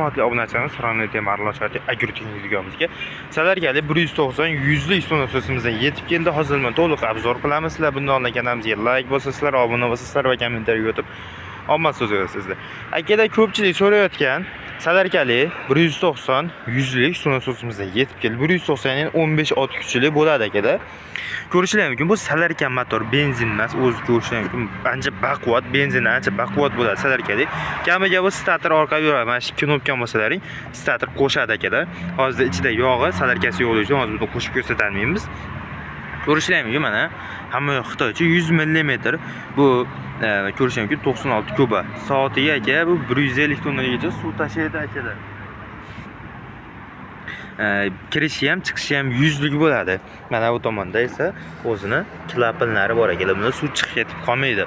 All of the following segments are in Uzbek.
hurmatli obunachilarimiz, Farg'ona Temirlar shahri agrotexnik videomizga sizlar kelib 190 100lik ustun asosimizdan yetib keldi. Hozirman to'liq obzor qilamiz. Sizlar bundan oldin kanalimizga like bosasizlar, obuna bo'lsangizlar va kommentariy yozib omad so'z yozasizlar. Akalar ko'pchilik so'rayotgan salarkali 190 100lik ustun asosimizdan yetib keldi. 190 yani 15 ot kuchli bo'ladi akalar. Ko'rishingiz mumkin bu salarkan motor, benzin emas, o'zi ko'rishingiz mumkin. Ancha baquvvat, benzin ancha baquvvat bo'ladi salarkali. Kamiga bu starter orqaga yuradi. Mana shu knopka bo'lsalaring, starter qo'shadi akalar. Hozir ichida yog'i, salarkasi yo'q uchun hozir buni qo'shib ko'rsatolmaymiz. Ko'rishingiz mumkin mana hamma yoq xitoycha 100 mm bu ko'rishingiz mumkin 96 kuba. Soatiga aka bu 150 tonnagacha suv tashiydi akalar. Kirishi ham chiqishi ham 100 lik bo'ladi. Mana bu tomonda esa o'zini klapanlari bor ekan. Bunda suv chiqib ketib qolmaydi.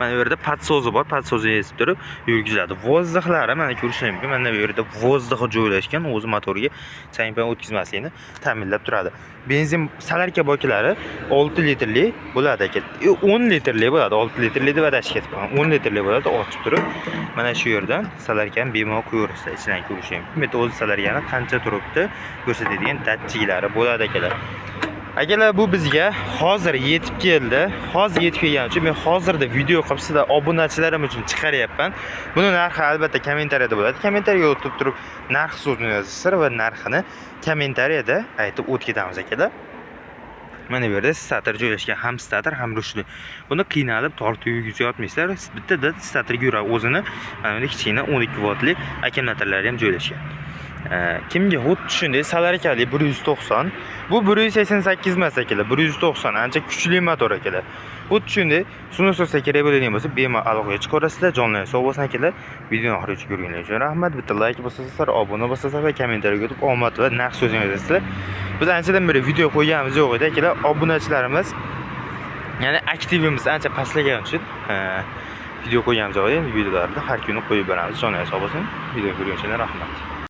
Mana bu yerda patsozi bor. Patsozi esib turib yurgiziladi. Vozdixlari mana ko'rishingiz mumkin. Mana bu yerda vozdixi joylashgan, o'zi motorga chang-pang o'tkazmasligini ta'minlab turadi. Benzin salarka bokilari 6 litrli bo'ladi aka. 10 litrli bo'ladi. 6 litrli deb adashib ketib qolgan. 10 litrli bo'ladi. Ochib turib mana shu yerdan salarkani bemalol qo'yaverasiz. Ichidan ko'rishingiz mumkin. Bitta o'zi salarkani qancha turibdi ko'rsatadigan datchiklari bo'ladi akalar. Akalar bu bizga hozir yetib keldi. Hozir yetib kelgani uchun men hozirda video qilib sizlar obunachilarim uchun chiqaryapman. Buni narxi albatta kommentariyada bo'ladi. Kommentariyaga o'tib turib narx so'zini yozasizlar va narxini kommentariyada aytib o'tib ketamiz akalar. Mana bu yerda starter joylashgan, ham starter ham ruchli. Buni qiynalib tortib yurgizmayapsizlar. Bittada starterga yuradi o'zini. Mana bunday kichkina 12 voltli akkumulyatorlari ham joylashgan. Kimga xuddi shunday salarkali 190, bu 188 emas akalar, 190 ancha kuchli motor akalar. Xuddi shunday suvni so'zsa kerak bo'ladigan bo'lsa, bemalol aloqaga chiqarasizlar. Jonlar sog' bo'lsin akalar. Videoni oxirigacha ko'rganingiz uchun rahmat. Bitta like bosasizlar, obuna bosasizlar va kommentariy yozib omad va narx so'zini yozasizlar. Biz anchadan beri video qo'yganimiz yo'q edi akalar. Obunachilarimiz ya'ni aktivimiz ancha pastlagani uchun video qo'yganimiz yo'q edi. Endi videolarni har kuni qo'yib beramiz. Jonlar sog' bo'lsin. Video ko'rganingiz uchun rahmat.